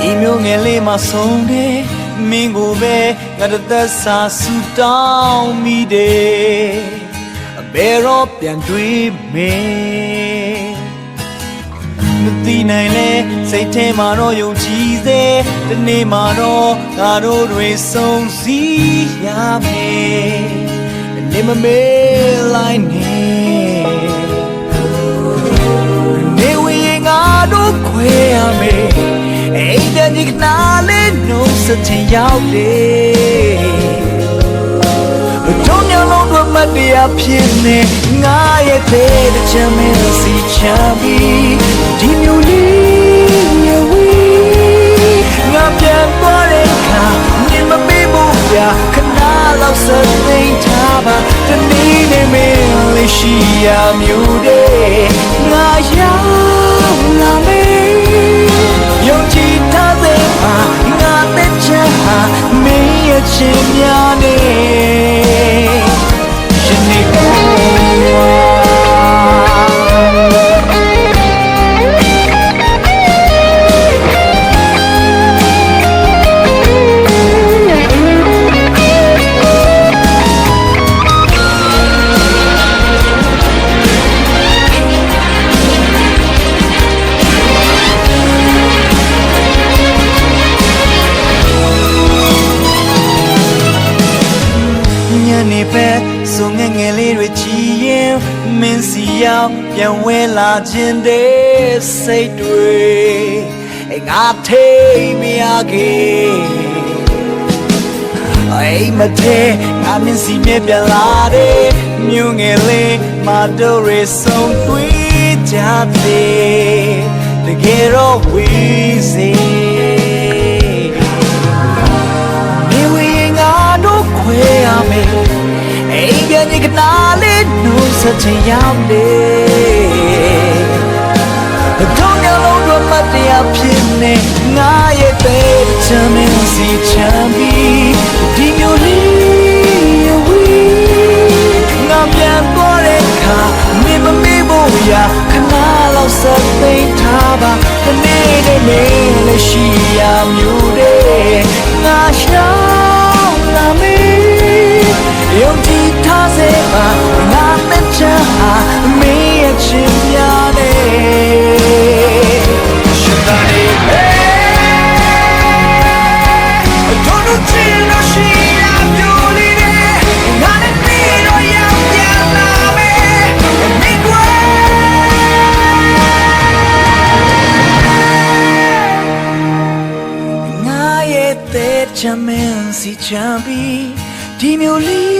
ဒီမျိုးငယ်လေးမှာဆုံးတယ်မင်းကိုပဲငါတသက်စာဆူတောင်းမိတယ်အဘယ်တော့ပြန်တွေ့မယ်မသိနိုင်လဲစိတ်ထဲမှာတော့ယုံကြည်စေတနေ့မှာတော့ငါတို့တွေဆုံးစည်းရမယ်နေမမေးလိုက်နေနေဝေးငါတို့ခွဲရမယ်အိမ်ပြန်ဒီကနာလေးနှုတ်ဆက်ချင်ရောက်တယ်တို့ညလုံးတို့မတရားဖြစ်နေငါရဲ့တဲ့ချမ်းမင်းစီချမ်းပြီးဒီမျိုးလေးရဝေးငါပြန်သွားတဲ့အခါနေမမေ့ဘူးပြခဏလောက်စသိထားပါတနေ့နဲ့မင်းလေးရှိရမျိုးတဲ့ငါရောက်လာမယ်ယုံကြည်ထားစေပါငါတဲ့ချမ်းဟာမင်းရဲ့ချစ်များနဲ့ရှင်နေကိုနေပဲဆိုငယ်ငယ်လေးတွေကြည်ရင်မင်းစီရောက်ပြန်ဝဲလာခြင်းတဲ့စိတ်တွေငါထိမရခဲ့အိမ်မထဲငါမင်းစီမြဲပြန်လာတဲ့မြို့ငယ်လေးမတို့ရဆုံးတွေ့ကြတယ်တကယ်တော့ဝေးစေနေဝေးငါတို့ခွဲရမယ်အိမ်ပြန်ဒီကနာလေးနှုတ်ဆက်ချင်ရောက်တယ်တို့ညလုံးတို့မတရားဖြစ်နေငါရဲ့တဲ့ချမ်းမင်းစီချမ်းပြီးဒီမျိုးလေးရဝေးငါပြန်သွားတဲ့အခါမင်းမမေ့ဖို့ရခဏလောက်စသိထားပါတနေ့နဲ့မင်းလည်းရှိရမျိုးတဲ့ငါရှောင်းလာမယ်ယုံကြည်ထားစေပါငါတဲ့ချမ်းဟာမင်းရဲ့ချစ်များနဲ့ရှင်သာနေပဲတို့တို့ချင်လို့ရှိရမျိုးလေးနဲ့ငါနဲ့ပြီးတော့ရောက်ပြန်လာမယ်မိကွယ်ငါရဲ့တဲ့ချမ်းမင်းစီချမ်းပြီးဒီမျိုးလေး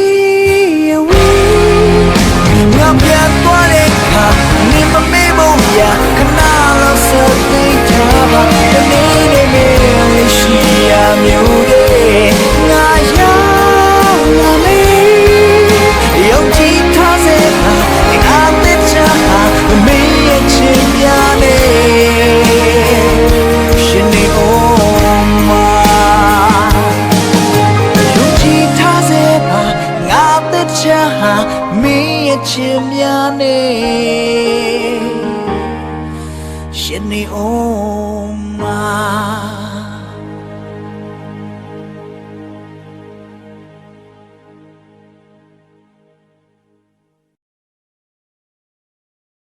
ရဝေးငါပြန်သွားတဲ့အခါနေမမေ့ဖို့ရခဏလောက်စသိထားပါတနေ့နဲ့မင်းလေးရှိရမျိုးတဲ့ငါရောက်လာမယ်ယုံကြည်ထားစေပါငါတဲ့ချမ်းဟာမင်းရဲ့ချစ်များနဲ့ရှင်နေအောင်မှာချမ်းဟာမင်းရဲ့ချစ်များနဲ့ရှင်နေအောင်မှာ